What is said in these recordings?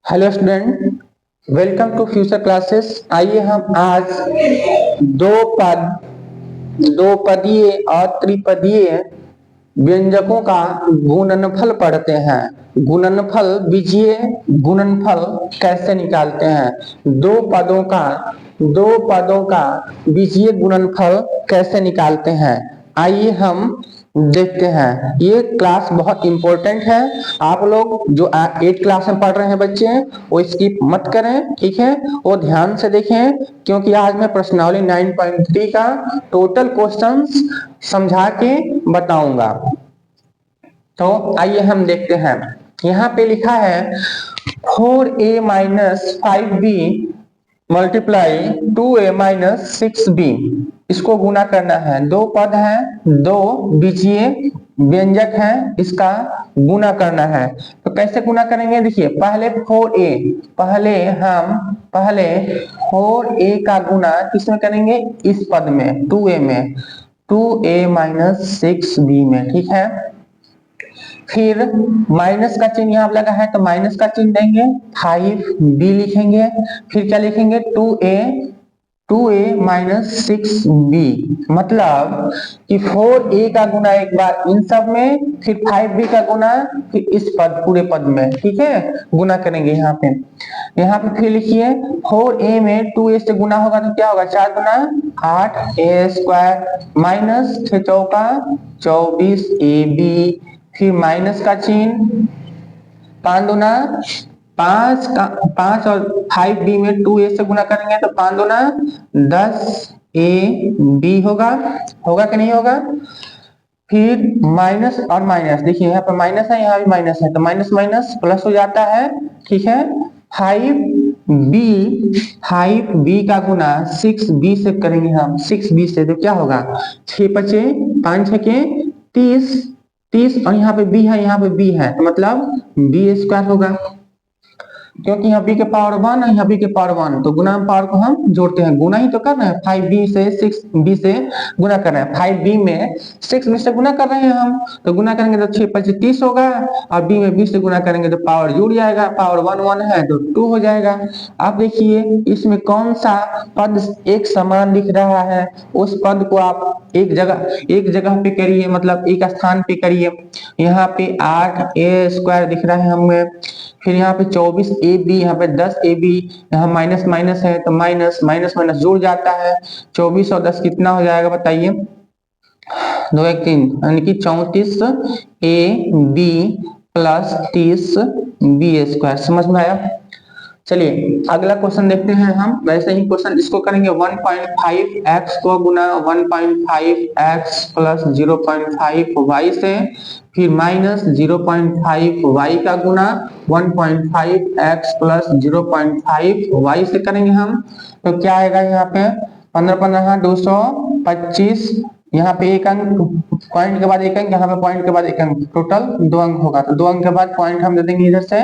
Hello student, welcome to future classes. आइए हम आज दो पदीय और त्रिपदीय व्यंजकों का गुणनफल पढ़ते हैं। गुणनफल, बीजीय गुणनफल कैसे निकालते हैं। दो पदों का बीजीय गुणनफल कैसे निकालते हैं, आइए हम देखते हैं। ये क्लास बहुत इंपॉर्टेंट है। आप लोग जो 8 क्लास में पढ़ रहे हैं बच्चे, वो स्किप मत करें, ठीक है। वो ध्यान से देखें, क्योंकि आज मैं प्रश्नावली 9.3 का टोटल क्वेश्चंस समझा के बताऊंगा। तो आइए हम देखते हैं। यहाँ पे लिखा है 4a minus 5b multiply 2a minus 6b, इसको गुना करना है। दो पद है, दो बीजीय व्यंजक है, इसका गुना करना है। तो कैसे गुना करेंगे, देखिए पहले 4a, पहले 4a का गुना किसमें करेंगे, इस पद में 2a में, 2a माइनस 6b में, ठीक है। फिर माइनस का चिन्ह यहाँ लगा है तो माइनस का चिन्ह देंगे, 5b लिखेंगे। फिर क्या लिखेंगे, 2a माइनस 6b, मतलब कि 4a का गुना एक बार इन सब में, फिर 5b का गुना फिर इस पद पूरे पद में, ठीक है। गुना करेंगे यहाँ पे फिर लिखिए 4a में 2a से गुना होगा तो क्या होगा, 4 गुना 8a स्क्वायर माइनस 6 चौका 24ab, फिर माइनस का चिन्ह, 5 दूना 5 और 5b में 2a से गुना करेंगे तो 5 दूना 10ab होगा कि नहीं होगा। फिर माइनस और माइनस, देखिए यहाँ पर माइनस है, यहाँ भी माइनस है, तो माइनस माइनस प्लस हो जाता है, ठीक है। 5b का गुना 6b से करेंगे हम, 6b से तो क्या होगा, 6 पचे 5 छके 30 और यहाँ पे b है, यहाँ पे b है, तो मतलब b स्क्वायर होगा, क्योंकि यहाँ b के पावर 1 है, यहाँ b के पावर 1, तो गुना पावर को हम जोड़ते हैं, गुना ही तो कर रहे हैं। 5b से 6b से गुना कर रहे हैं, 5b में 6b से गुना कर रहे हैं हम, तो गुना करेंगे तो 6 25 30 होगा, और b में 20 से गुना करेंगे तो पावर जुड़ जाएगा, पावर 1 1 है तो 2 हो जाएगा। आप देखिए इसमें कौन सा पद एक समान दिख रहा है, उस पद को आप एक जगह पे करिए, मतलब एक स्थान पे करिए। यहाँ पे 8a स्क्वायर दिख रहा है हमें, फिर यहाँ पे 24ab, यहाँ पे 10ab, यहाँ माइनस माइनस है तो माइनस माइनस माइनस जुड़ जाता है। 24 और 10 कितना हो जाएगा बताइए, 2 1 3, यानी कि 34ab प्लस 30b स्क्वायर। समझ में आया। चलिए अगला क्वेश्चन देखते हैं हम। वैसे ही क्वेश्चन इसको करेंगे, 1.5x को गुना 1.5x प्लस 0.5y से, फिर माइनस 0.5y का गुना 1.5x प्लस 0.5y से करेंगे हम, तो क्या आएगा यहाँ पे 15 15 225, यहाँ पे एक अंक, पॉइंट के बाद एक अंक, यहाँ पे पॉइंट के बाद एक अंक, टोटल 2 अंक होगा, तो 2 अंक के बाद पॉइंट हम दे देंगे इधर से।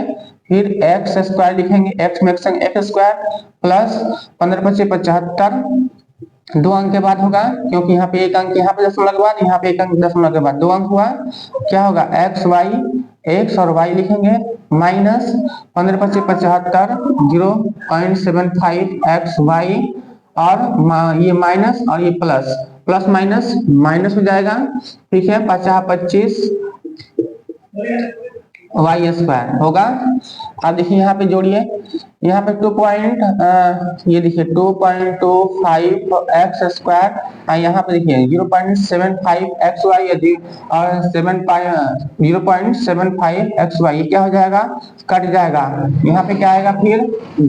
फिर एक्स स्क्वायर लिखेंगे, एक्स में एक्स स्क्वायर प्लस 15 25 75, 2 अंक के बाद होगा, क्योंकि यहाँ पे एक अंक, यहाँ पे दशमलव के बाद, यहाँ पे एक अंक दशमलव के बाद, 2 अंक हुआ, क्या होगा एक्स वाई, एक्स और वाई लिखेंगे, माइनस 15 25 75 0.75 एक्स वाई, और ये माइनस और ये प्लस, प्लस माइनस माइनस हो जाएगा, ठीक है। 50 25 वाई स्क्वायर होगा। अब देखिए यहाँ पे जोड़िए, यहाँ पे 2 ये देखिए 2.25 एक्स स्क्वायर, यहाँ पे देखिए 0.75 एक्स वाई और 0.75 एक्स वाई, क्या हो जाएगा, कट जाएगा। यहाँ पे क्या आएगा फिर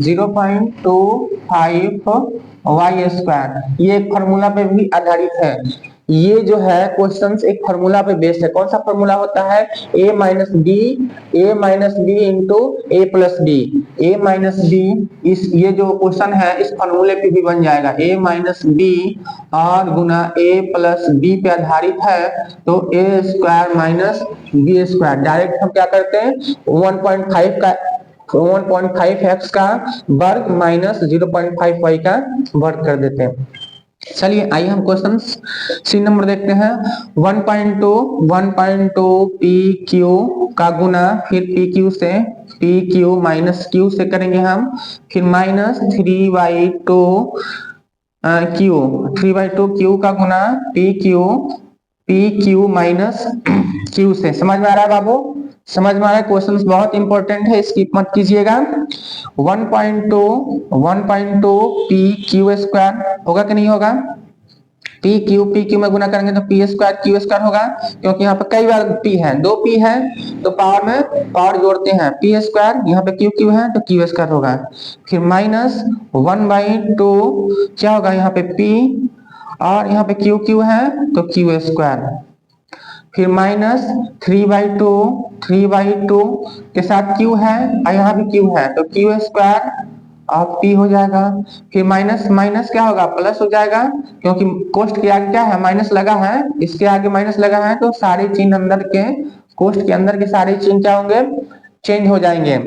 0.25 वाई स्क्वायर, ये एक फॉर्मूला पे भी आधारित है। ये जो है क्वेश्चंस एक फॉर्मूला पे बेस्ड है। कौन सा फॉर्मूला होता है, a minus b into a plus b, a minus b, इस ये जो क्वेश्चन है इस फॉर्मूले पे भी बन जाएगा, a माइनस बी और गुना a प्लस बी पे आधारित है, तो a square minus B square, direct हम क्या करते हैं 1.5 एक्स का वर्ग माइनस 0.5 वाई का वर्ग कर देते हैं। चलिए आइए हम क्वेश्चन सी नंबर देखते हैं। 1.2 पी क्यू का गुना फिर पी क्यू से पी क्यू माइनस क्यू से करेंगे हम, फिर माइनस 3/2 क्यू 3/2 क्यू का गुना पी क्यू माइनस क्यू से। समझ में आ रहा है बाबू? समझ में आ रहा है? क्वेश्चन बहुत इंपॉर्टेंट है, स्किप मत कीजिएगा। 1.2 पी क्यू स्क्वायर होगा कि नहीं होगा? पी क्यू में गुना करेंगे तो पी स्क्वायर क्यू स्क्वायर होगा, क्योंकि यहाँ पे कई बार पी है, 2 पी है तो पावर में पावर जोड़ते हैं, पी स्क्वायर यहाँ पे क्यू क्यू है तो क्यू स्क्वायर होगा। फिर माइनस 1/2 क्या होगा यहाँ पे पी, और यहाँ पे क्यू क्यू है तो क्यू स्क्वायर। फिर माइनस 3/2 के साथ क्यू है और यहाँ भी क्यू है तो क्यू स्क्वायर और पी हो जाएगा। फिर माइनस माइनस क्या होगा? प्लस हो जाएगा, क्योंकि कोष्ठ के आगे क्या है? माइनस लगा है, इसके आगे माइनस लगा है तो सारे चिन्ह अंदर के कोष्ठ के अंदर के सारे चिन्ह क्या होंगे? चेंज हो जाएंगे।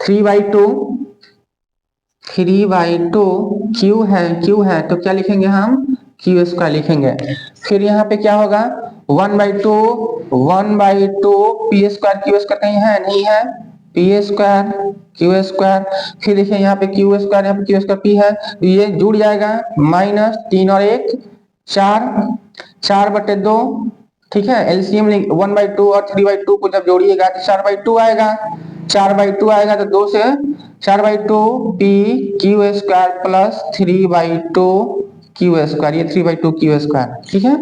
3/2 क्यू है तो क्या लिखेंगे हम? क्यू स्क्वायर लिखेंगे। फिर यहाँ पे क्या होगा? 1/2 पी स्क्वायर क्यू स्क्वायर कहीं है? नहीं है, पी स्क्वायर क्यू स्क्वायर। फिर देखिए यहाँ पे क्यू स्क्वायर, यहाँ पे क्यू स्क्वायर पी है तो ये जुड़ जाएगा, माइनस 3 और 1 4, 4/2। ठीक है, एलसीएम 1/2 और 3/2 को जब जोड़िएगा तो 4/2 आएगा, 4/2 आएगा तो 2 से 4/2 P Q square plus 3/2 Q square, ये 3/2 क्यू स्क्वायर। ठीक है,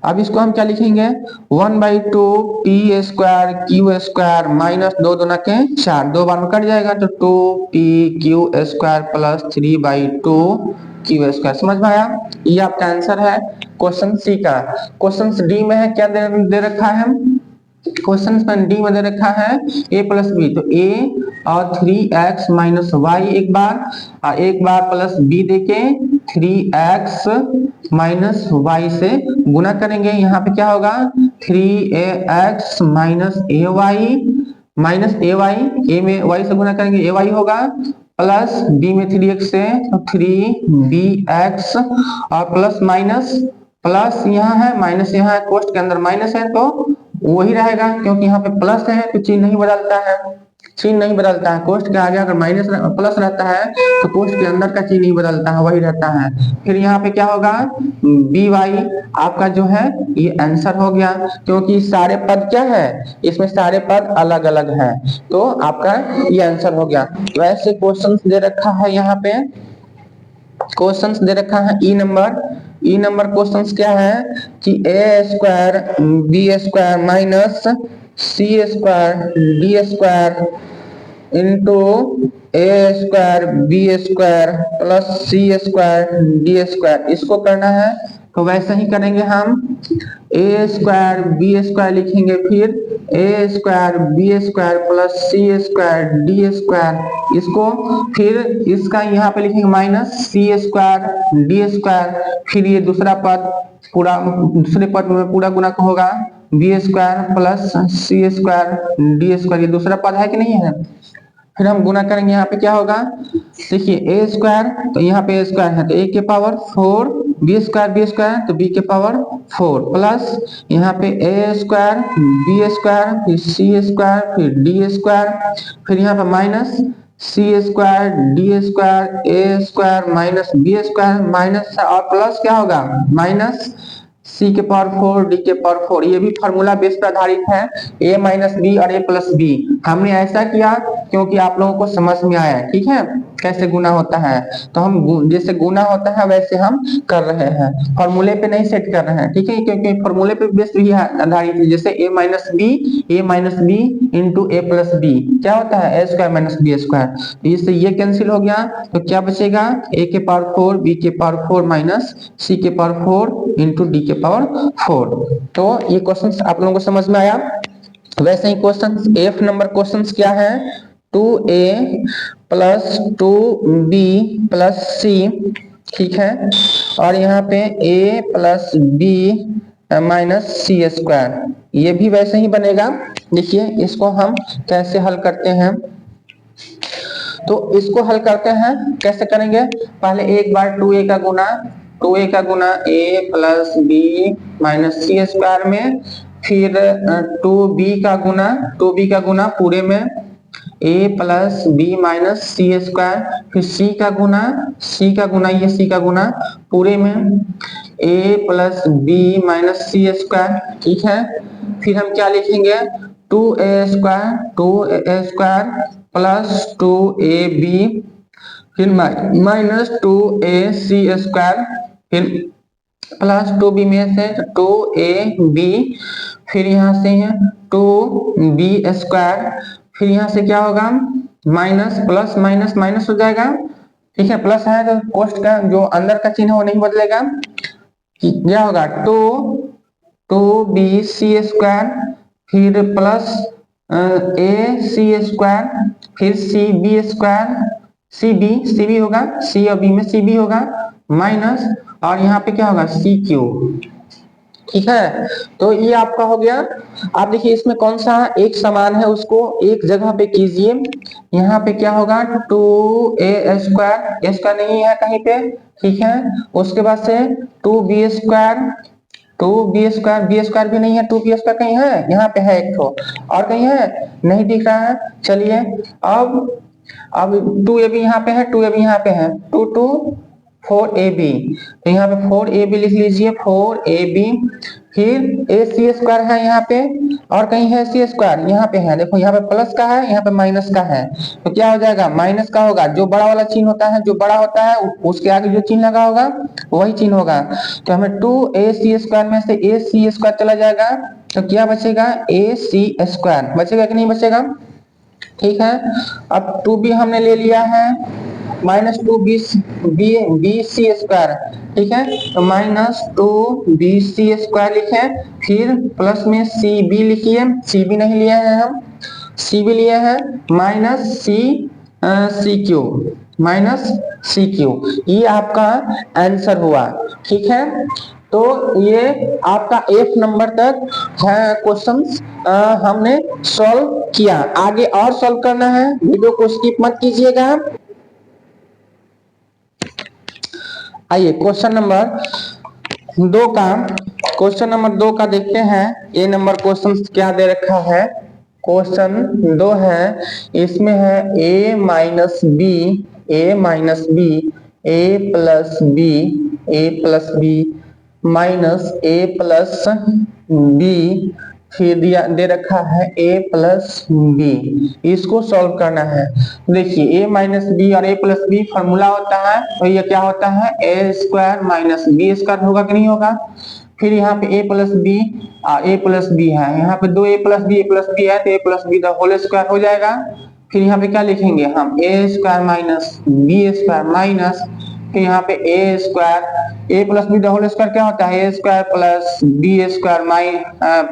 अब इसको हम क्या लिखेंगे? 1/2 P square Q square minus 2 दूना के 4, 2 बार में कट जाएगा तो 2 P Q square plus 3/2 Q square. समझ में आया? ये आपका आंसर है क्वेश्चन सी का। क्वेश्चन डी में है क्या दे रखा है? क्वेश्चन डी में दे रखा है a प्लस बी, तो a और 3x माइनस वाई एक बार, और एक बार प्लस b देके 3x माइनस वाई से गुना करेंगे। यहाँ पे क्या होगा? 3ax माइनस ए वाई, ए में y से गुना करेंगे ए वाई होगा, प्लस b में 3x से तो 3bx, और प्लस माइनस प्लस यहाँ है माइनस यहाँ है, कोष्ठ के अंदर माइनस है तो वही रहेगा, क्योंकि यहाँ पे प्लस है तो चिन्ह नहीं बदलता है, चिन्ह नहीं बदलता है। कोष्ठ के आगे अगर माइनस प्लस रहता है तो कोष्ठ के अंदर का चिन्ह नहीं बदलता है, वही रहता है। फिर यहाँ पे क्या होगा? बी वाई आपका जो है ये आंसर हो गया, क्योंकि सारे पद क्या है? इसमें सारे पद अलग अलग है, तो आपका ये आंसर हो गया। वैसे क्वेश्चन दे रखा है, यहाँ पे क्वेश्चन दे रखा है ई नंबर क्वेश्चंस क्या है कि ए स्क्वायर बी स्क्वायर माइनस सी स्क्वायर डी स्क्वायर इंटू ए स्क्वायर बी स्क्वायर प्लस सी स्क्वायर डी स्क्वायर, इसको करना है। तो वैसे ही करेंगे हम, ए स्क्वायर बी स्क्वायर लिखेंगे, फिर A square B square plus C square D square, इसको फिर इसका यहाँ पे लिखेंगे माइनस सी स्क्वायर डी स्क्वायर, फिर ये दूसरा पद पूरा दूसरे पद में पूरा गुणक होगा, बी स्क्वायर प्लस सी स्क्वायर डी स्क्वायर, ये दूसरा पद है कि नहीं है? फिर हम गुना करेंगे, यहाँ पे क्या होगा? देखिए ए स्क्वायर, तो यहाँ पे ए स्क्वायर है तो ए के पावर 4, बी स्क्वायर तो बी के पावर 4, प्लस यहाँ पे ए स्क्वायर बी स्क्वायर फिर सी स्क्वायर फिर डी स्क्वायर, फिर यहाँ पे minus C square D square A square minus B square, minus और प्लस क्या होगा? माइनस सी के पावर 4 डी के पावर 4। ये भी फार्मूला बेस पर आधारित है, a माइनस बी और a प्लस बी। हमने ऐसा किया क्योंकि आप लोगों को समझ में आया, ठीक है, कैसे गुना होता है। तो हम जैसे गुना होता है वैसे हम कर रहे हैं, फॉर्मूले पे नहीं सेट कर रहे हैं, ठीक है, क्योंकि फॉर्मूले पे बेस भी आधारित है। जैसे a minus b into a plus b क्या होता है? A square minus B square, तो इससे ये कैंसिल हो गया, तो क्या बचेगा? a के पावर 4 b के पावर 4 माइनस c के पावर 4 इंटू डी के पावर 4। तो ये क्वेश्चन आप लोगों को समझ में आया। वैसे ही क्वेश्चन एफ नंबर क्वेश्चन क्या है? 2a plus 2b plus c, ठीक है, और यहाँ पे a plus b minus C square, ये भी वैसे ही बनेगा। देखिए इसको हम कैसे हल करते हैं, तो इसको हल करते हैं कैसे करेंगे? पहले एक बार 2a का गुना 2a का गुना a plus b minus C square में, फिर 2b का गुना पूरे में a plus b minus C square, फिर c का गुना ये c का गुना पूरे में a plus b minus C square. ठीक है, फिर हम क्या लिखेंगे 2a स्क्वायर प्लस 2ab, फिर माइनस 2ac स्क्वायर, फिर प्लस 2b में से 2ab, फिर यहाँ से 2b स्क्वायर, फिर यहाँ से क्या होगा माइनस प्लस माइनस माइनस हो जाएगा। ठीक है, प्लस है तो कोष्ट का जो अंदर का चिन्ह वो नहीं बदलेगा, क्या होगा 2b सी स्क्वायर, फिर प्लस a सी स्क्वायर, फिर c b square, c b होगा, सी और बी में सी बी होगा माइनस, और यहाँ पे क्या होगा सी क्यू। ठीक है, तो ये आपका हो गया। आप देखिए इसमें कौन सा एक समान है उसको एक जगह पे कीजिए। यहाँ पे क्या होगा 2a स्क्वायर नहीं है कहीं पे। ठीक है, उसके बाद से 2b स्क्वायर भी नहीं है, 2b स्क्वायर कहीं है, यहाँ पे है एक तो, और कहीं है नहीं दिख रहा है। चलिए अब 2ab यहाँ पे है, 2ab यहाँ पे है, 4ab, तो यहाँ पे 4ab लिख लीजिए 4ab, फिर ac स्क्वायर है यहाँ पे, और कहीं है c स्क्वायर, यहाँ पे है, देखो यहाँ पे प्लस का है, यहाँ पे माइनस का है, तो क्या हो जाएगा माइनस का होगा, जो बड़ा वाला चिन्ह होता है, जो बड़ा होता है उसके आगे जो चिन्ह लगा होगा वही चिन्ह होगा। तो हमें 2ac स्क्वायर में से ac स्क्वायर चला जाएगा, तो क्या बचेगा ac स्क्वायर बचेगा कि नहीं बचेगा। ठीक है, अब 2b हमने ले लिया है माइनस 2b सी स्क्वायर। ठीक है, तो माइनस 2b सी स्क्वायर लिखे, फिर प्लस में सी बी लिखिए, सी बी नहीं लिए हैं हम, सी बी लिए हैं माइनस सी क्यू, ये आपका आंसर हुआ। ठीक है, तो ये आपका F नंबर तक क्वेश्चंस हमने सॉल्व किया। आगे और सॉल्व करना है, वीडियो को स्किप मत कीजिएगा। आइए क्वेश्चन नंबर 2 का देखते हैं। ए नंबर क्वेश्चन क्या दे रखा है, क्वेश्चन 2 है, इसमें है a minus b a plus b minus a plus b, फिर दिया दे रखा है a प्लस बी, इसको सॉल्व करना है। देखिए a माइनस बी और a प्लस बी फॉर्मूला होता है, तो ये क्या होता है a square minus B square होगा कि नहीं होगा। फिर यहाँ पे a प्लस बी है, यहाँ पे दो a प्लस बी है, तो a plus b the whole square हो जाएगा। फिर यहाँ पे क्या लिखेंगे हम a square minus B square minus, फिर यहाँ पे a square a plus b the whole square क्या होता है a square plus B square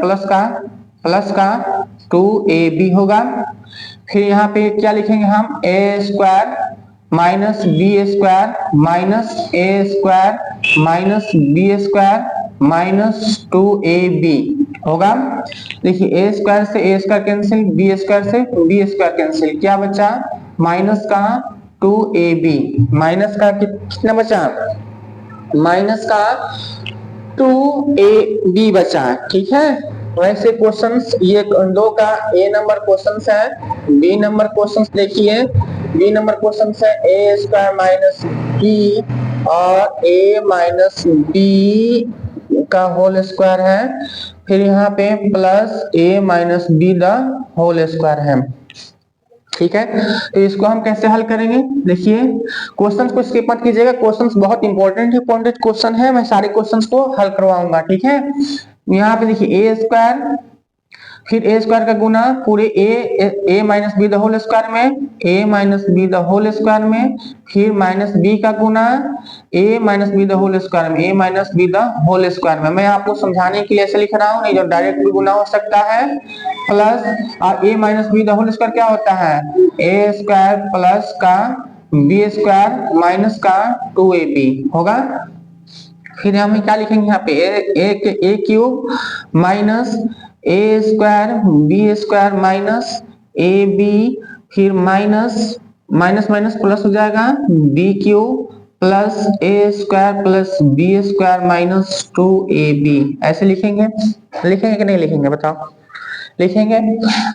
plus का 2ab होगा। फिर यहाँ पे क्या लिखेंगे हम a square minus B square minus a square minus B square minus 2ab होगा। देखिए a स्क्वायर से a square cancel, b square से b स्क्वायर कैंसिल, क्या बचा माइनस का 2ab, माइनस का कितना बचा माइनस का 2ab बचा। ठीक है, वैसे क्वेश्चंस ये 2 का a नंबर क्वेश्चंस है। b नंबर क्वेश्चंस देखिए, b नंबर क्वेश्चंस है a स्क्वायर माइनस b और a माइनस b का होल स्क्वायर है, फिर यहाँ पे plus a minus b the whole square है। ठीक है, तो इसको हम कैसे हल करेंगे, देखिए क्वेश्चंस को स्किप मत कीजिएगा, क्वेश्चंस बहुत इंपॉर्टेंट क्वेश्चन है, मैं सारे क्वेश्चंस को हल करवाऊंगा। ठीक है, यहाँ पे देखिए a स्क्वायर, फिर a स्क्वायर का गुना पूरे a minus b the whole square में, a minus b the whole square में, फिर माइनस b का गुना a minus b the whole square में, a minus b the whole square में। मैं आपको समझाने के लिए ऐसे लिख रहा हूँ, नहीं जो डायरेक्ट भी गुना हो सकता है, प्लस और a minus b the whole square क्या होता है a स्क्वायर प्लस का b स्क्वायर माइनस का 2ab होगा। फिर हम क्या लिखेंगे यहाँ पे a cube minus a square b square minus ab, फिर माइनस माइनस माइनस प्लस हो जाएगा b cube plus A square plus B square minus 2ab, ऐसे लिखेंगे। लिखेंगे कि नहीं लिखेंगे बताओ? लिखेंगे।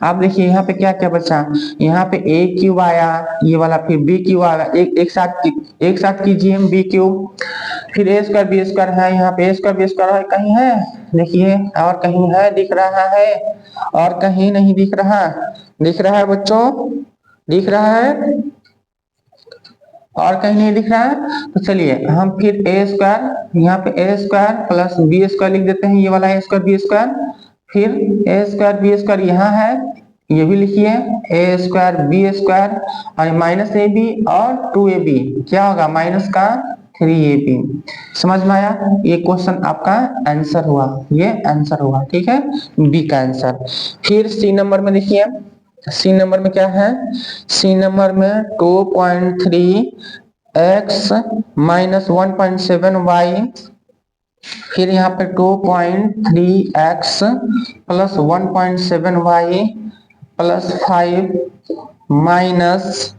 आप देखिए यहाँ पे क्या क्या बचा, यहाँ पे ए क्यूब आया ये वाला, फिर बी क्यूब आया, एक साथ कीजिए हम बी क्यूब, फिर ए स्क्वायर बी स्क्वायर है, यहाँ पे ए स्क्वायर बी स्क्वायर है, कहीं है देखिए, और कहीं है दिख रहा है, और कहीं नहीं दिख रहा, दिख रहा है बच्चों, दिख रहा है, और कहीं नहीं दिख रहा है। तो चलिए हम फिर ए स्क्वायर, यहाँ पे A square plus B square लिख देते हैं, ये वाला ए स्क्वायर बी स्क्वायर, फिर ए स्क्वायर बी स्क्वायर यहाँ है, ये भी लिखिए ए स्क्वायर बी स्क्वायर, और माइनस ए बी और 2ab क्या होगा, माइनस का 3ab। समझ में आया? ये क्वेश्चन आपका आंसर हुआ, ये आंसर हुआ, ठीक है, बी का आंसर। फिर सी नंबर में देखिए, सी नंबर में क्या है, सी नंबर में 2.3x माइनस 1.7y, फिर यहाँ पे 2.3x plus 1.7y plus 5 minus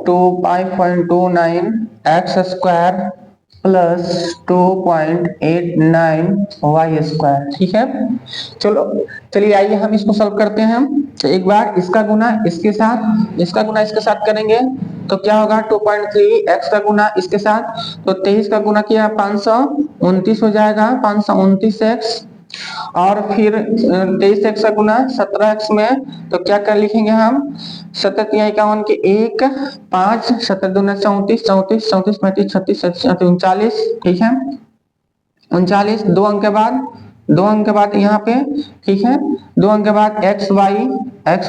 5.29x square plus 2.89y square, ठीक है। चलो चलिए आइए हम इसको सॉल्व करते हैं। तो एक बार इसका गुना इसके साथ, इसका गुना इसके साथ करेंगे तो क्या होगा, 2.3x का गुना इसके साथ, तो 23 का गुना किया 529 हो जाएगा, 529x, और फिर 23x का गुना 17x में, तो क्या कर लिखेंगे हम, 7×51 के 1, 5, 7×2 34, 34, 34, 35, 36, 39, ठीक है, 39, 2 अंक के बाद, 2 अंक के बाद यहाँ पे, ठीक है, 2 अंक के बाद एक्स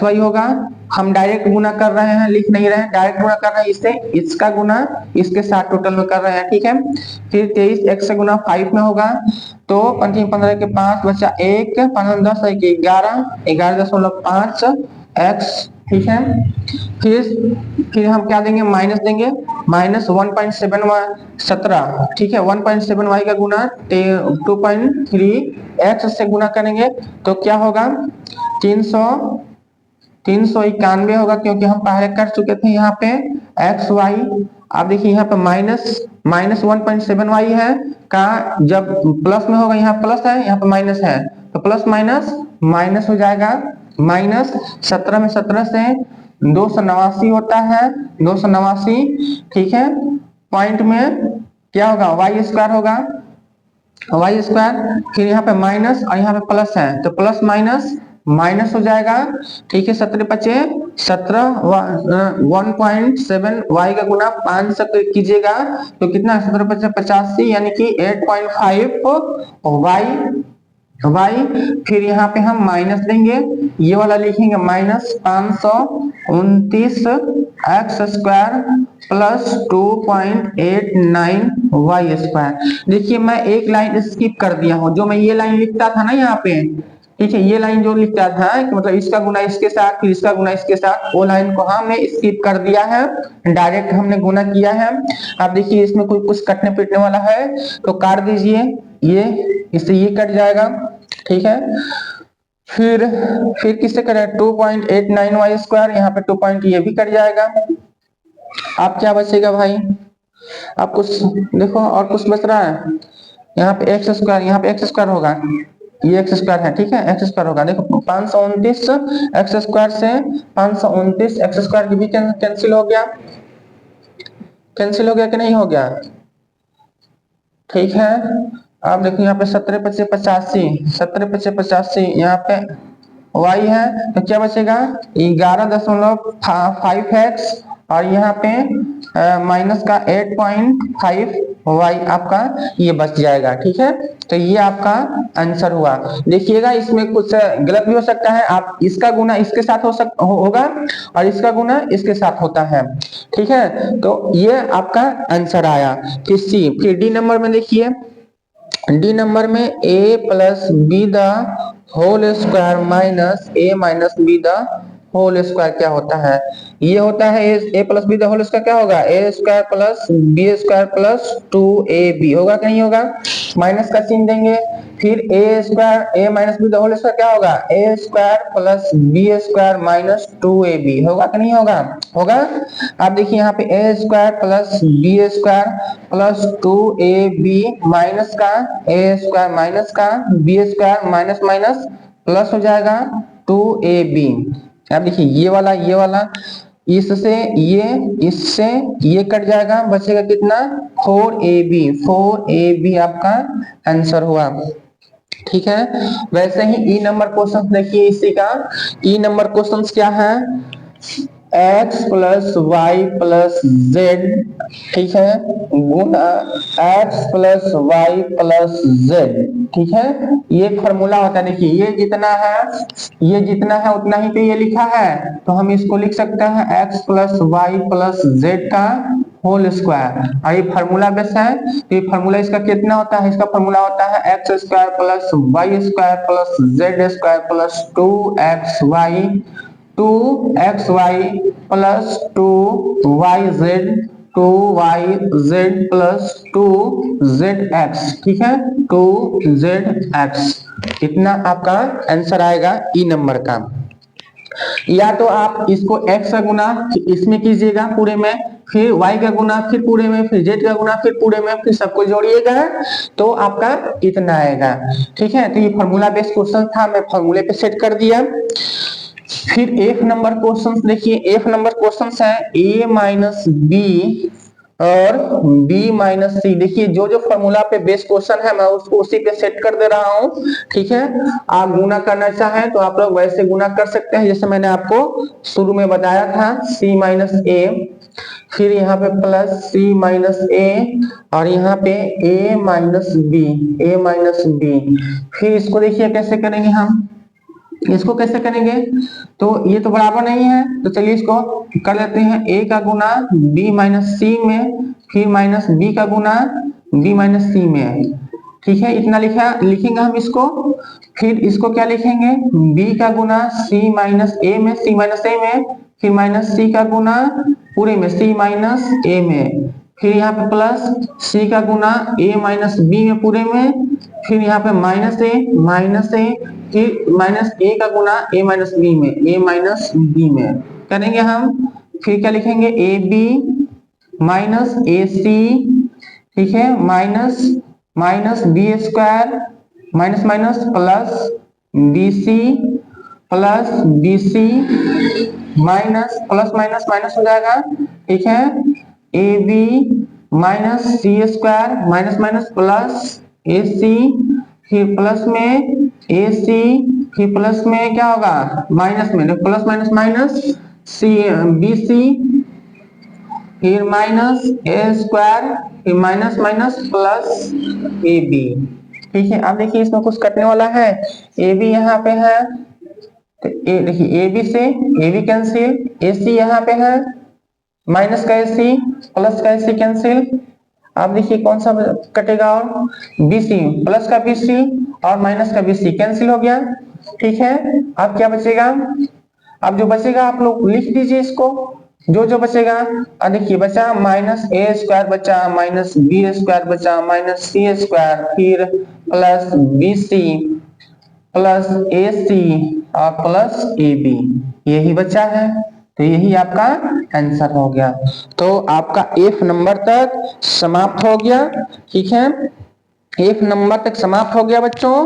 वाई होगा। हम डायरेक्ट गुना कर रहे हैं, लिख नहीं रहे हैं, डायरेक्ट गुना कर रहे हैं इससे, इसका गुना इसके साथ टोटल में कर रहे हैं, ठीक है। फिर 23x से गुना 5 में होगा, तो 15 के 5 बचा 1, 15 10 11, 11.5 x, ठीक है। फिर हम क्या देंगे, माइनस देंगे, माइनस 1.7, ठीक है, 1.7y का गुना 2.3x से गुना करेंगे तो क्या होगा, 391 होगा, क्योंकि हम पहले कर चुके थे यहाँ पे एक्स वाई। आप देखिए यहाँ पे माइनस 1.7y है का, जब प्लस में होगा, यहाँ प्लस है यहाँ पे माइनस है, तो प्लस माइनस माइनस हो जाएगा, माइनस 17 में 17 से 289 होता है, 289, ठीक है। पॉइंट में क्या होगा, वाई स्क्वायर होगा, वाई स्क्वायर, फिर यहाँ पे माइनस और यहाँ पे प्लस है, तो प्लस माइनस माइनस हो जाएगा, ठीक है। 17 बचे 17, 1.7 वाई का गुना 5 से कीजिएगा तो कितना, 17 बचे 85, यानी कि 8.5 वाई। फिर यहाँ पे हम माइनस देंगे, ये वाला लिखेंगे minus 529 x square plus 2.89 y square. देखिए मैं एक लाइन स्किप कर दिया हूँ, जो मैं ये लाइन लिखता था ना यहाँ पे, ठीक है, ये लाइन जो लिखता था कि मतलब इसका गुना इसके साथ फिर इसका गुना इसके साथ, वो लाइन को हमने स्किप कर दिया है, डायरेक्ट हमने गुना किया है। आप देखिए इसमें कोई कुछ कटने पीटने वाला है तो काट दीजिए, ये इससे ये कट जाएगा, ठीक है। फिर किससे करें, 2.89 स्क्वायर, यहाँ पे 2 पॉइंट ये भी कट जाएगा। आप क्या बचेगा भाई, आप कुछ देखो और कुछ बच रहा है, यहाँ पे एक्स स्क्वायर, यहाँ पे एक्स स्क्वायर होगा, ये एक्स स्क्वायर है, ठीक है, एक्स स्क्वायर होगा। देखो 529 एक्स स्क्वायर से 529 एक्स स्क्वायर भी कैंसिल हो गया, कैंसिल हो गया कि नहीं हो गया, ठीक है। आप देखो यहाँ पे 17 पचे 85, 17 पचे 85, यहाँ पे y है तो क्या बचेगा, 11.5x, और यहाँ पे माइनस का 8.5 y आपका ये बच जाएगा, ठीक है। तो ये आपका आंसर हुआ। देखिएगा इसमें कुछ गलत भी हो सकता है, आप इसका गुना इसके साथ होगा और इसका गुना इसके साथ होता है, ठीक है। तो ये आपका आंसर आया। फिर डी नंबर में देखिए, डी नंबर में a plus b the whole square minus a minus b the whole square क्या होता है, ये होता है a plus b the whole square क्या होगा, a square plus B square plus 2ab होगा कि नहीं होगा। माइनस का चिन्ह देंगे, फिर A square A minus B whole square क्या होगा, A square plus B square minus 2ab होगा कि नहीं होगा, होगा। आप देखिए यहाँ पे A square plus B square plus 2ab minus का ए स्क्वायर माइनस का B square minus minus plus हो जाएगा 2ab। अब देखिए ये वाला इससे ये कट जाएगा, बचेगा कितना 4ab आपका आंसर हुआ। ठीक है, वैसे ही ई नंबर क्वेश्चन देखिए इसी का। ई नंबर क्वेश्चन क्या है, x plus y plus z, ठीक है, गुना x plus y plus z, ठीक है। ये फॉर्मूला होता है। देखिए ये जितना है उतना ही तो ये लिखा है, तो हम इसको लिख सकते हैं x plus y plus z का होल स्क्वायर। और ये फार्मूला बेस है, तो ये फार्मूला इसका कितना होता है, इसका फार्मूला होता है x square plus y square plus z square plus 2xy plus 2yz plus 2zx, ठीक है, 2zx। इतना आपका आंसर आएगा ई नंबर का। या तो आप इसको x का गुना इसमें कीजिएगा पूरे में, फिर y का गुना फिर पूरे में, फिर z का गुना फिर पूरे में, फिर सबको जोड़िएगा तो आपका इतना आएगा। ठीक है, तो ये फॉर्मूला बेस्ड क्वेश्चन था, मैं फॉर्मूले पे सेट कर दिया। फिर एफ नंबर क्वेश्चन देखिए, एफ नंबर क्वेश्चन है a माइनस बी और b माइनस सी। देखिए जो जो फॉर्मूला पे बेस क्वेश्चन है मैं उसको उसी पे सेट कर दे रहा हूँ। ठीक है, आप गुना करना चाहें तो आप लोग वैसे गुना कर सकते हैं जैसे मैंने आपको शुरू में बताया था, c माइनस ए, फिर यहाँ पे प्लस c माइनस ए और यहाँ पे a माइनस बी। फिर इसको देखिए कैसे करेंगे हम, इसको कैसे करेंगे, तो ये तो बराबर नहीं है, तो चलिए इसको कर लेते हैं। a का गुना b माइनस सी में, फिर माइनस b का गुना b माइनस सी में। ठीक है, इतना लिखेंगे हम इसको। फिर इसको क्या लिखेंगे, b का गुना c माइनस a में, फिर माइनस c का गुना पूरे में c माइनस a में, फिर यहाँ पे प्लस c का गुना a माइनस b में पूरे में, फिर यहाँ पे माइनस a, फिर माइनस a का गुना a माइनस b में करेंगे हम। फिर क्या लिखेंगे, ए बी माइनस ए सी, ठीक है, minus B square minus minus plus B C minus plus minus minus हो जाएगा। ठीक है, A B minus C square minus minus plus A C, फिर प्लस में ए सी, फिर प्लस में क्या होगा माइनस में, plus minus minus c b c, फिर माइनस ए स्क्वायर, फिर minus minus plus a b. ठीक है, अब देखिए इसमें कुछ कटने वाला है, ए बी यहाँ पे है, तो देखिए ए बी से ए बी कैंसिल, ए सी यहाँ पे है, माइनस का ए सी प्लस का ए सी कैंसिल। अब देखिए कौन सा कटेगा, और बी सी प्लस का बी सी और माइनस का बी सी कैंसिल हो गया। ठीक है, अब क्या बचेगा, अब जो बचेगा आप लोग लिख दीजिए इसको, जो बचेगा। अब देखिए बचा माइनस ए स्क्वायर बचा, माइनस बी स्क्वायर बचा, माइनस सी स्क्वायर, फिर plus B C plus A सी और प्लस ए बी, यही बचा है। तो यही आपका आंसर हो गया। तो आपका एफ नंबर तक समाप्त हो गया। ठीक है, एफ नंबर तक समाप्त हो गया बच्चों।